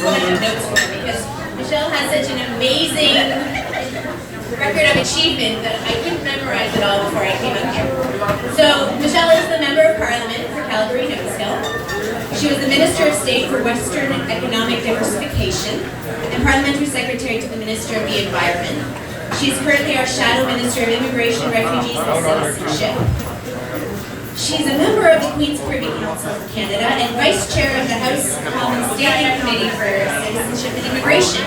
bunch of notes for her because Michelle has such an amazing record of achievement that I couldn't memorize it all before I came up here. So Michelle is the Member of Parliament for Calgary, Nova Scotia. She was the Minister of State for Western Economic Diversification and Parliamentary Secretary to the Minister of the Environment. She is currently our Shadow Minister of Immigration, Refugees and Citizenship. She's a member of the Queen's Privy Council of Canada and Vice Chair of the House Commons Standing Committee for Citizenship and Immigration.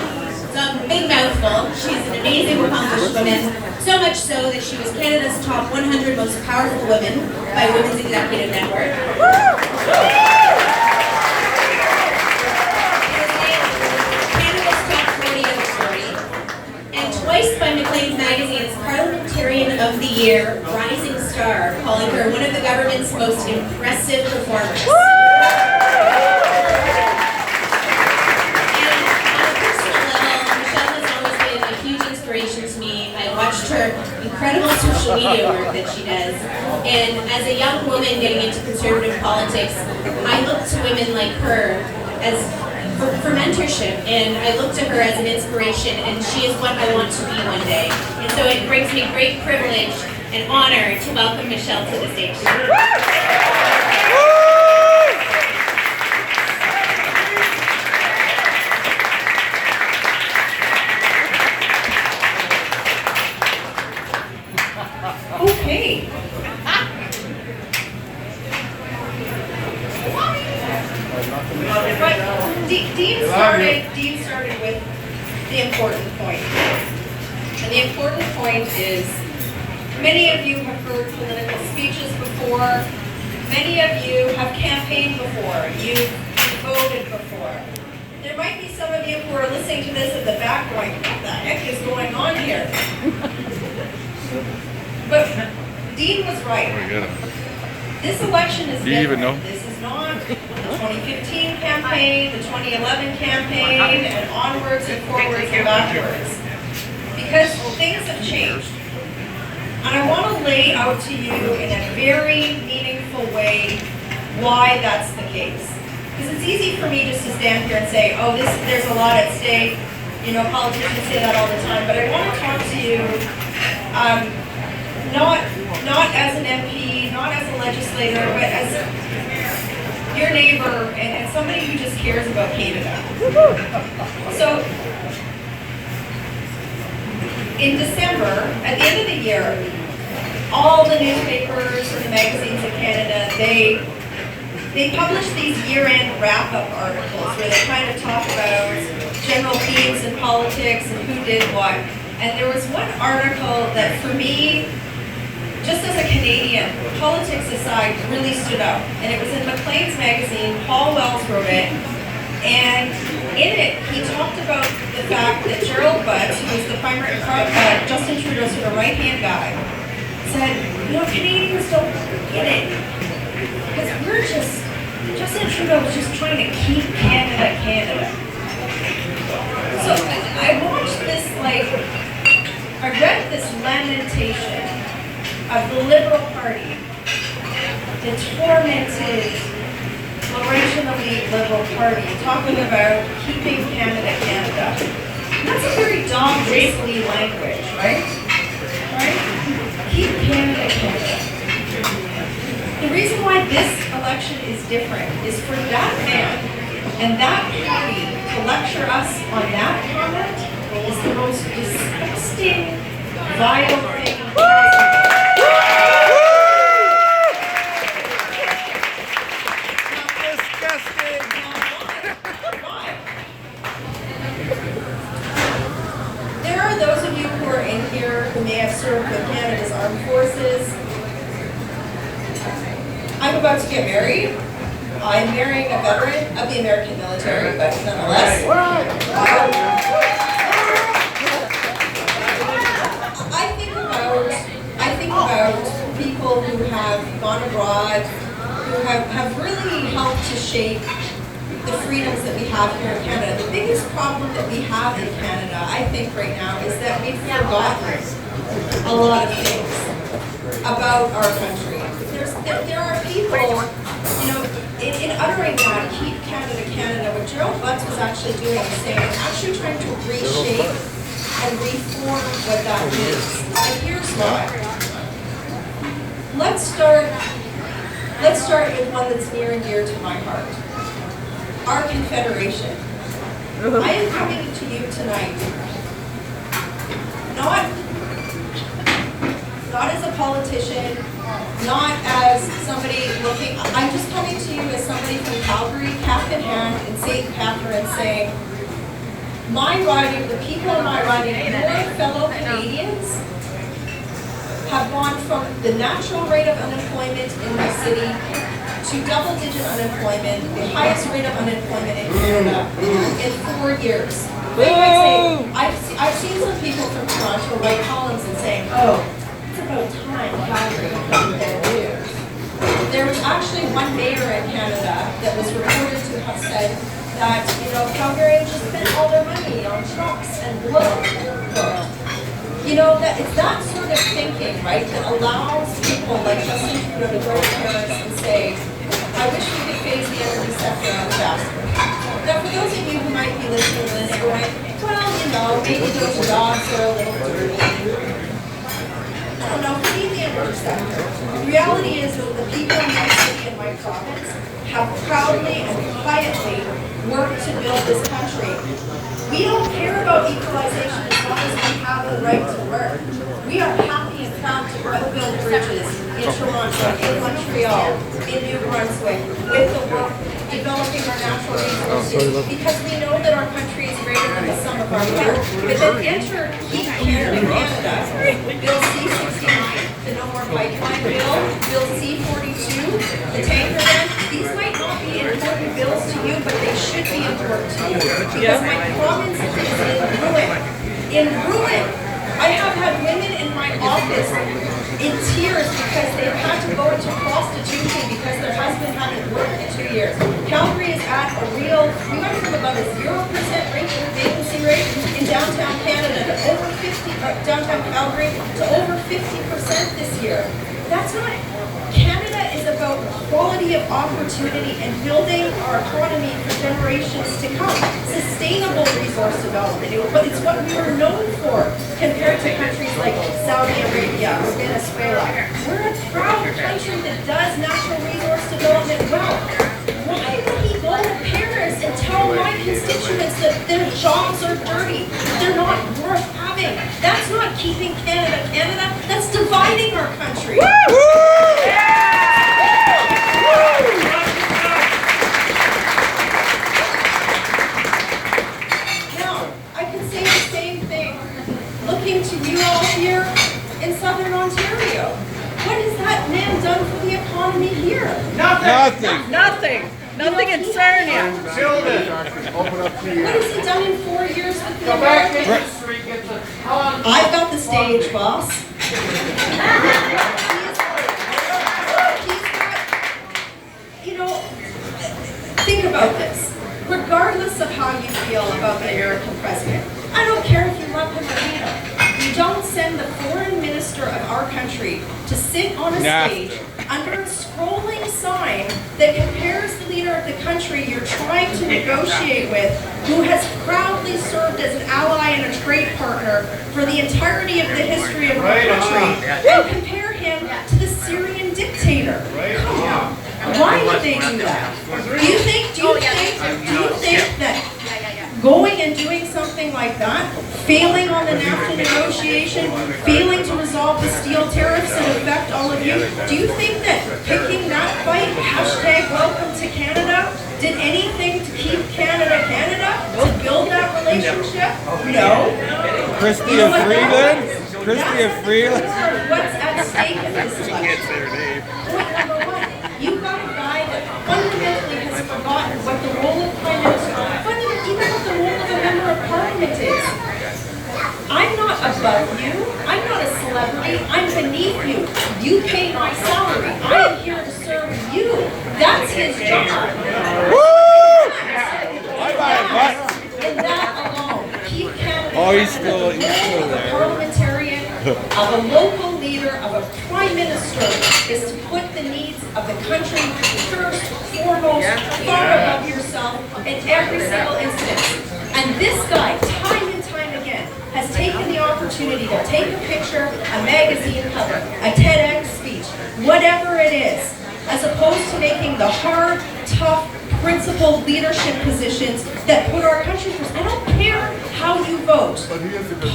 So a big mouthful. She's an amazing, accomplished woman, so much so that she was Canada's top 100 most powerful women by Women's Executive Network. Canada's top 40 under 40. And twice by Maclean's Magazine's Parliamentarian of the Year Rising Star, calling her one of the government's most impressive performers. Her incredible social media work that she does, and as a young woman getting into conservative politics, I look to women like her as for mentorship, and I look to her as an inspiration, and she is what I want to be one day. And so it brings me great privilege and honor to welcome Michelle to the stage. Okay. Dean started with the important point. And the important point is, many of you have heard political speeches before. Many of you have campaigned before. You've voted before. There might be some of you who are listening to this at the back going, what the heck is going on here? But Dean was right. This election is different. This is not the 2015 campaign, the 2011 campaign, and onwards and forwards and backwards. Because things have changed. And I want to lay out to you in a very meaningful way why that's the case. Because it's easy for me just to stand here and say, oh, there's a lot at stake. You know, politicians say that all the time. But I want to talk to you not as an MP, not as a legislator, but as your neighbor and somebody who just cares about Canada. So, in December, at the end of the year, all the newspapers and the magazines in Canada, they publish these year-end wrap-up articles where they kind of talk about general themes in politics and who did what. And there was one article that, for me, just as a Canadian, politics aside, really stood out. And it was in Maclean's Magazine. Paul Wells wrote it. And in it, he talked about the fact that Gerald Butts, who was the primary, Justin Trudeau's sort of right-hand guy, said, you know, Canadians don't get it. Because Justin Trudeau was just trying to keep Canada, Canada. So I watched this, I read this lamentation of the Liberal Party, the tormented Laurentian elite Liberal Party, talking about keeping Canada, Canada. And that's a very dog-whistle-y language, right? Keep Canada, Canada. The reason why this election is different is for that man and that party to lecture us on that comment is the most disgusting, vile thing. There are those of you who are in here who may have served with Canada's armed forces. I'm about to get married. I'm marrying a veteran of the American military, but nonetheless. I think about people who have gone abroad, who have really helped to shape the freedoms that we have here in Canada. The biggest problem that we have in Canada, I think right now, is that we've forgotten a lot of things about our country. There are people, you know, in uttering that, keep Canada Canada, what Gerald Butts was actually doing was saying, actually trying to reshape and reform what that means. And here's why. Let's start with one that's near and dear to my heart. Our Confederation. I am coming to you tonight, not as a politician, not as somebody looking, I'm just coming to you as somebody from Calgary, cap in hand, in St. Catharines, saying, my riding, the people in my riding, your fellow Canadians, have gone from the natural rate of unemployment in my city to double-digit unemployment, the highest rate of unemployment in Canada in 4 years. They might say, I've seen some people from Toronto write columns and saying, oh, it's about time Calgary had their years. There was actually one mayor in Canada that was reported to have said that, Calgarians just spent all their money on trucks and blow. That it's that sort of thinking, right, that allows people like Justin Trudeau to go to Paris and say, I wish we could phase the energy sector out faster. Now, for those of you who might be listening to this going, well, maybe those jobs are a little dirty. I don't know, we need the energy sector. The reality is that the people in my city and my province have proudly and quietly worked to build this country. We don't care about equalization as long as we have the right to work. We are happy and proud to build bridges in Toronto, in Montreal, in New Brunswick, with the work developing our natural resources, because we know that our country is greater than the sum of our parts. But then enter Keep Canada, Bill C-69, the No More Pipeline Bill, Bill C-42, the tanker ban. These might not be important bills to you, but they should be important to you. Because my province is in ruin. In ruin. I have had women in my office in tears because they've had to go into prostitution because their husband hadn't worked in 2 years. Calgary is at a we went from about a 0% vacancy rate in downtown Canada to over 50, downtown Calgary to over 50% this year. That's not, Canada is about quality of opportunity and building our economy for generations to come. Sustainable resource development, but it's what we are known for compared to countries like Saudi Arabia or Venezuela. We're a proud country that does natural resource development well. Why would he go to Paris and tell my constituents that their jobs are dirty, that they're not worth having? That's not keeping Canada Canada, that's dividing our country. Now, I can say the same thing looking to you all here in Southern Ontario. What has that man done for the economy here? Nothing in Sarnia. What has he done in 4 years with the Americans? I've got the stage, boss. Think about this. Regardless of how you feel about the American president, I don't care if you love him or hate him. You don't send the foreign minister of our country to sit on a stage under a scrolling sign that compares the leader of the country you're trying to negotiate with, who has proudly served as an ally and a trade partner for the entirety of the history of our country, and compare him to the Syrian dictator. Come on. Why would they do that? Do you think that going and doing something like that, failing on the NAFTA negotiation, failing to resolve the steel tariffs that affect all of you, do you think that picking that fight, #welcome to Canada, did anything to keep Canada Canada, to build that relationship? No. Christy of Freeland? Christy of Freeland? What's at stake in this election? Point number one, you've got a guy that fundamentally has forgotten what the role of Prime Minister, even what the role of a member of Parliament is. I'm not above you. I'm not a celebrity. I'm beneath you. You pay my salary. I am here to serve you. That's his job. Woo! Bye-bye, And that alone, keep Canada. Oh, he's still there. Parliamentarian, of a local leader, of a prime minister, is to put the needs of the country first, foremost, far above yourself in every single instance. And this guy, time and time again, has taken the opportunity to take a picture, a magazine cover, a TEDx speech, whatever it is, as opposed to making the hard, tough, principled leadership positions that put our country first. I don't care how you vote.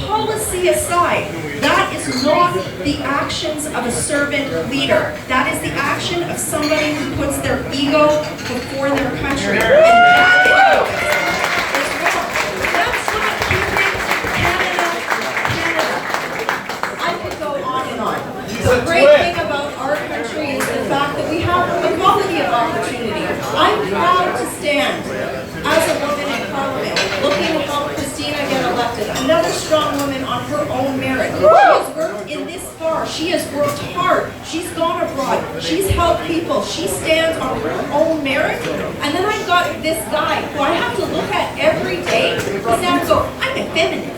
Policy aside, that is not the actions of a servant leader. That is the action of somebody who puts their ego before their country. And that is wrong. That's not keeping Canada, Canada. I could go on and on. The great thing about our country is the fact that we have equality of opportunity. I'm proud to stand as a woman in Parliament, looking to help Christina get elected. Another strong woman on her own merit. She has worked in this far. She has worked hard. She's gone abroad. She's helped people. She stands on her own merit. And then I've got this guy who I have to look at every day to stand and go, I'm a feminist.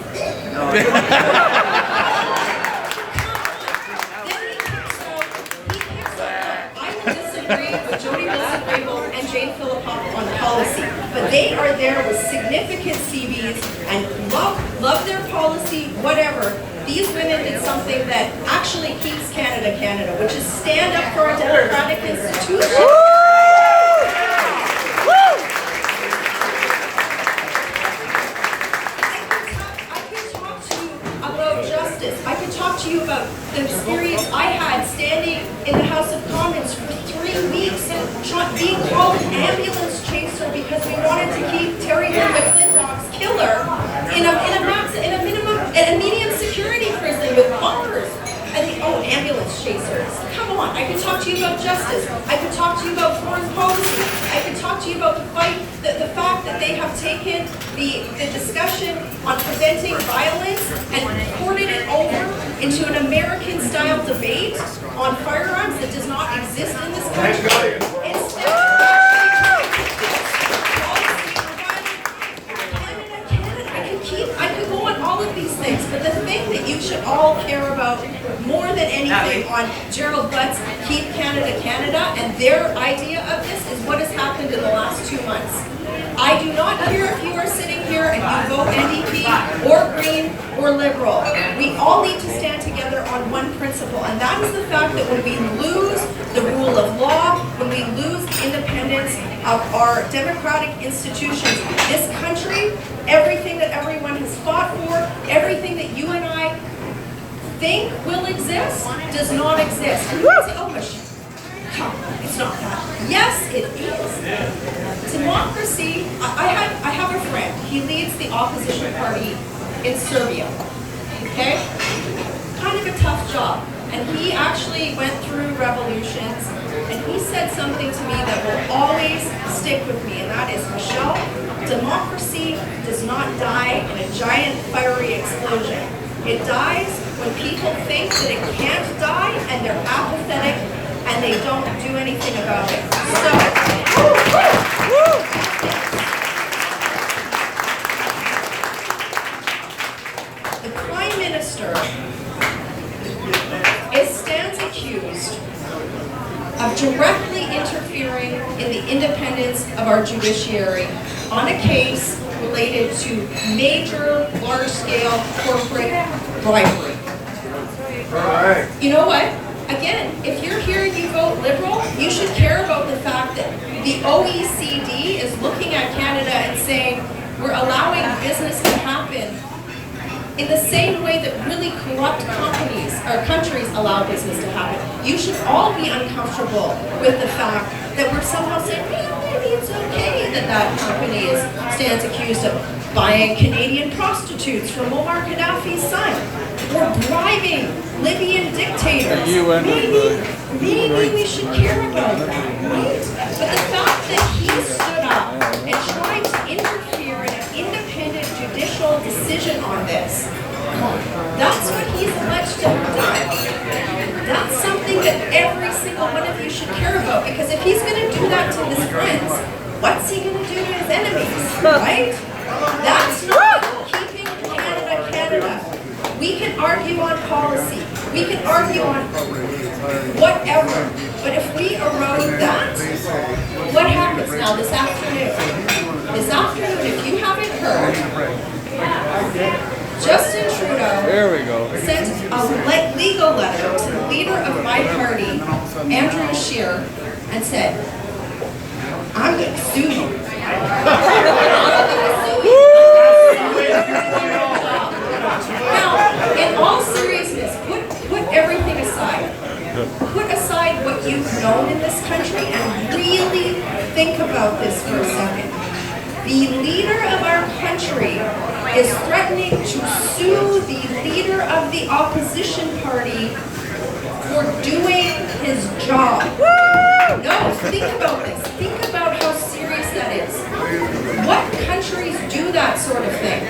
With Jody Wilson-Raybould and Jane Philippoff on policy, but they are there with significant CVs and love their policy, whatever. These women did something that actually keeps Canada, Canada, which is stand up for our democratic institutions. I could talk to you about the experience I had standing in the House of Commons for 3 weeks and being called an ambulance chaser because we wanted to keep Terry McClintock's killer in a medium security prison with bunkers. And ambulance chasers. Come on, I could talk to you about justice. I could talk to you about foreign policy. I could talk to you about the fight, the fact that they have taken the discussion on preventing violence and ported it over into an American-style debate on firearms that does not exist in this country. I could go on all of these things, but the thing that you should all care about more than anything on Gerald Butt's Keep Canada, Canada, and their idea of this is what has happened in the last 2 months. I do not care if you are sitting here and you vote NDP or Green or Liberal. We all need to stand together on one principle, and that is the fact that when we lose the rule of law, when we lose the independence of our democratic institutions, this country, everything that everyone has fought for, everything that you and I think will exist, does not exist. And you say, oh, it's not that. Yes, it is. Democracy, I have a friend. He leads the opposition party in Serbia. Okay? Kind of a tough job. And he actually went through revolutions, and he said something to me that will always stick with me, and that is, Michelle, democracy does not die in a giant fiery explosion. It dies when people think that it can't die, and they're apathetic, and they don't do anything about it. So, the Prime Minister stands accused of directly interfering in the independence of our judiciary on a case related to major, large-scale corporate bribery. You know what? Again, if you're here and you vote Liberal, you should care about the fact that the OECD is looking at Canada and saying we're allowing business to happen in the same way that really corrupt companies or countries allow business to happen. You should all be uncomfortable with the fact that we're somehow saying, well, maybe it's okay that company stands accused of buying Canadian prostitutes from Muammar Gaddafi's son, or bribing Libyan dictators. Maybe we should care about that, right? But the fact that he stood up and tried to interfere in an independent judicial decision on this, that's what he's alleged to have done. That's something that every single one of you should care about, because if he's going to do that to his friends, what's he going to do to his enemies, right? That's not keeping Canada, Canada. We can argue on policy. We can argue on whatever. But if we legal letter to the leader of my party, Andrew Scheer, and said, I'm going to sue you. Now, in all seriousness, put everything aside. Put aside what you've known in this country and really think about this for a second. The leader of our country is threatening to sue the leader of the opposition party for doing his job. No, think about this. Think about how serious that is. What countries do that sort of thing?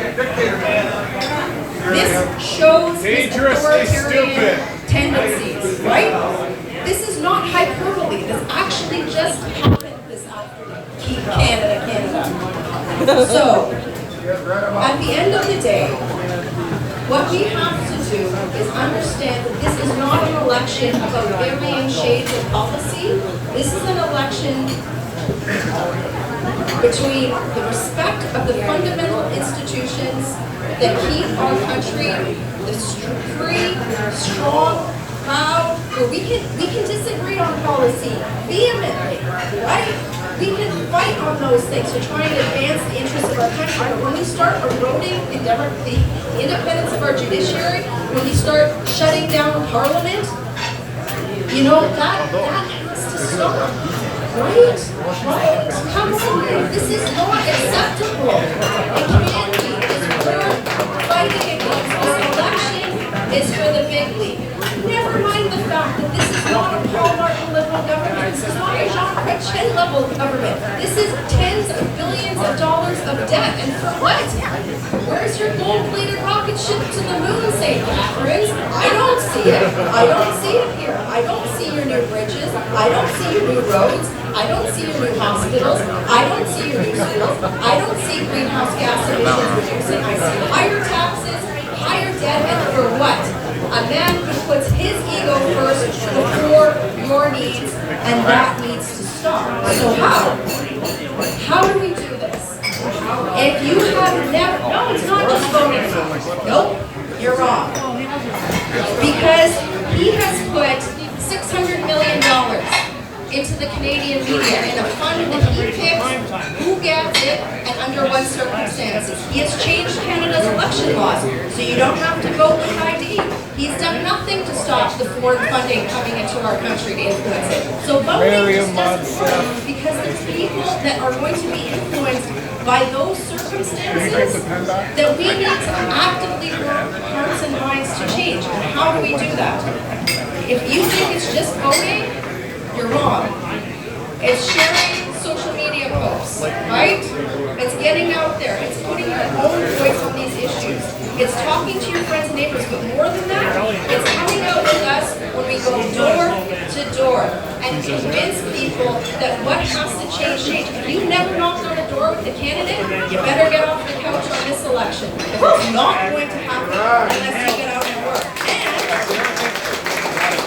This shows his authoritarian tendencies, right? This is not hyperbole. This actually just happened this afternoon. Keep Canada, Canada. So, at the end of the day, what we have to do is understand that this is not an election about varying shades of policy. This is an election between the respect of the fundamental institutions that keep our country the free, strong, proud, where we can disagree on policy vehemently, right? We can fight on those things to try and advance the interests of our country. But when we start eroding the independence of our judiciary, when we start shutting down Parliament, you know, that has to stop. Right? Right? Come on. This is not acceptable. It can't be. We're fighting against this election is for the big league. Never mind the fact that this is not a Paul Martin liberal government. This is not a Jean Chrétien level government. This is tens of billions of dollars of debt. And for what? Where's your gold-plated rocket ship to the moon, St. Catharines? I don't see it. I don't see it here. I don't see your new bridges. I don't see your new roads. I don't see your new hospitals. I don't see your new schools. I don't see greenhouse gas emissions reducing. I see higher taxes, higher debt, and for what? A man who puts his ego first before your needs, and that needs to stop. So how do we do this? If you have never, no, it's not just voting. Nope, you're wrong. Because he has put $600 million into the Canadian media in a fund that he picks who gets it and under what circumstances. He has changed Canada's election laws, so you don't have to vote with ID. He's done nothing to stop the foreign funding coming into our country to influence it. So voting just doesn't work because there's people that are going to be influenced by those circumstances that we need to actively work hearts and minds to change. And how do we do that? If you think it's just voting, you're wrong. It's sharing social media posts, right? It's getting out there. It's putting your own voice on these issues. It's talking to your friends and neighbors, but more than that, it's coming out with us when we go door to door and convince people that what has to change. If you never knocked on a door with a candidate, you better get off the couch on this election. It's not going to happen unless you get out and work. And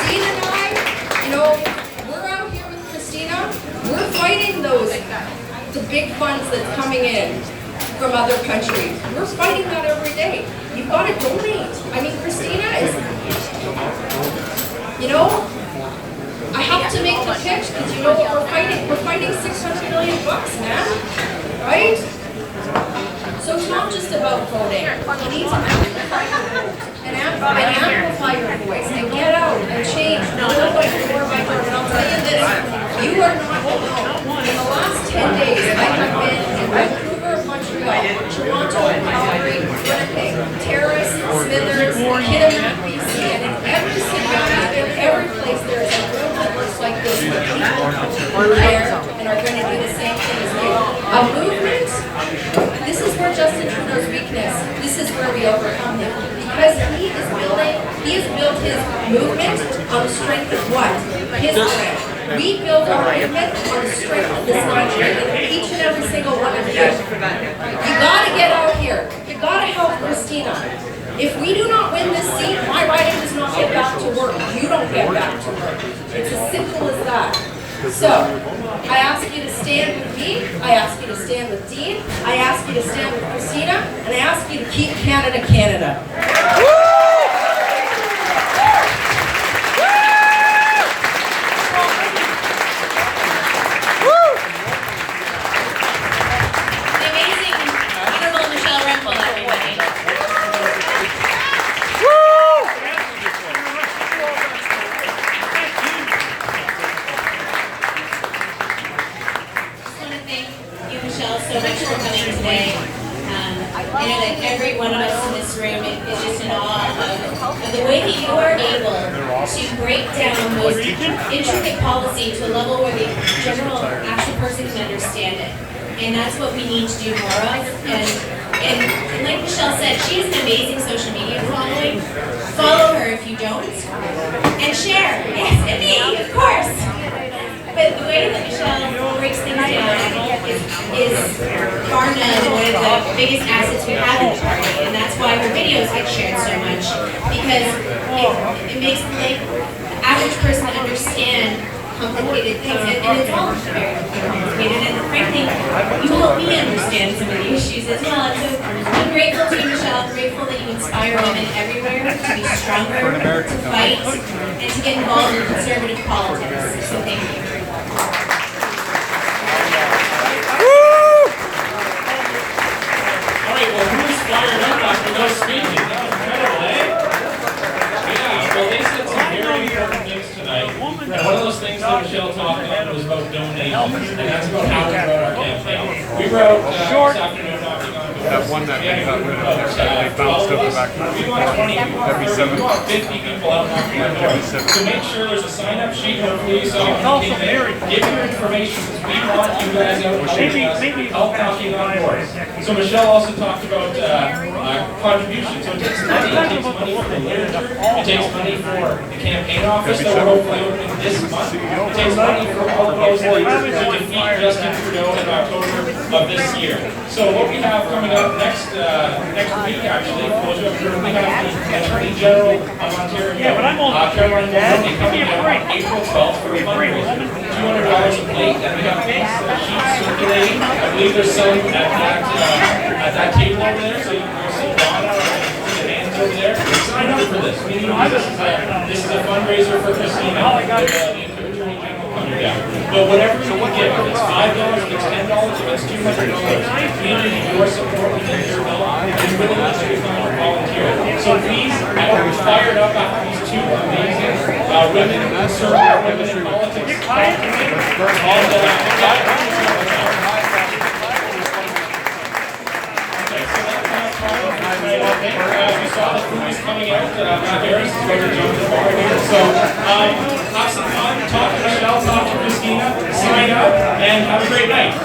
Dean and I, you know, we're out here with Christina. We're fighting the big funds that's coming in from other countries. We're fighting that every day. You've got to donate. I mean, Christina is, you know, I have to make the pitch because you know what we're fighting? We're fighting $600 million, man. Right? So it's not just about voting. You need to amplify your voice and get out and change door by door by door. And I'll tell you this, you are not alone. In the last 10 days, I have been in Vancouver, Montreal, Toronto, Calgary, Winnipeg, Terrace, Smithers, Kitimat, BC, and in every city, in every place, there is a room that looks like this where people are there and are going to do the same thing as you. A movement, this is where Justin Trudeau's weakness, this is where we overcome him. Because he has built his movement on the strength of what? His strength. We build our movement on the strength of this country, and each and every single one of you. You gotta get out here. You gotta help Christina. If we do not win this seat, my riding does not get back to work. You don't get back to work. It's as simple as that. So, I ask you to stand with me, I ask you to stand with Dean, I ask you to stand with Christina, and I ask you to keep Canada, Canada. today. I know that every one of us in this room is just in awe of the way that you are able to break down those intricate policy to a level where the general actual person can understand it. And that's what we need to do more of. And like Michelle said, she has an amazing social media following. Follow her if you don't. And share. Yes, and me, of course. But the way that Michelle breaks things down is far none one of the biggest assets we have in the party, and that's why her videos get shared so much, because it makes the average person understand complicated things, and it's all very complicated, and frankly, you help me understand some of the issues as well. And so I'm grateful to you, Michelle. I'm grateful that you inspire women everywhere to be stronger, to fight, and to get involved in conservative politics. So thank you. Fired up after those speeches. That was incredible, eh? Yeah, well, they said some very important things tonight. And one of those things that Michelle talked about was about donations. And that's about how we wrote our campaign. We wrote this afternoon knocking on doors. That one that they got rid of, they bounced over back to We want 20 people. every 7. We want 50 people out knocking on doors. So make sure there's a sign-up sheet, hopefully, so you can give your information, because we want you guys out helping us, help knocking on doors. So Michelle also talked about contributions. So it takes money. It takes money for the literature. It takes money for the campaign office that we're hopefully opening this month. It takes money for all of those leaders to defeat Justin Trudeau in October of this year. So what we have coming up next week, actually, we have the Attorney General of Ontario, Caroline Mulroney, coming out on April 12th for a fundraiser. $200 a plate, and we have these sheets circulating. I believe they're selling at that table over there, so you can go see Donna and the hands over there. Sign up for this. We need this is a fundraiser for Christina, the Attorney General coming down. But whatever you can give, if it's $5, if it's $10, if it's $200, we need your support, we need your help, and really need you to come and volunteer. So please, I'm fired up after these two amazing women, conservative women in politics. As you saw, the food is coming out. Harris is going to jump the bar here. So have some fun, talk to Michelle, talk to Christina, sign up, and have a great night.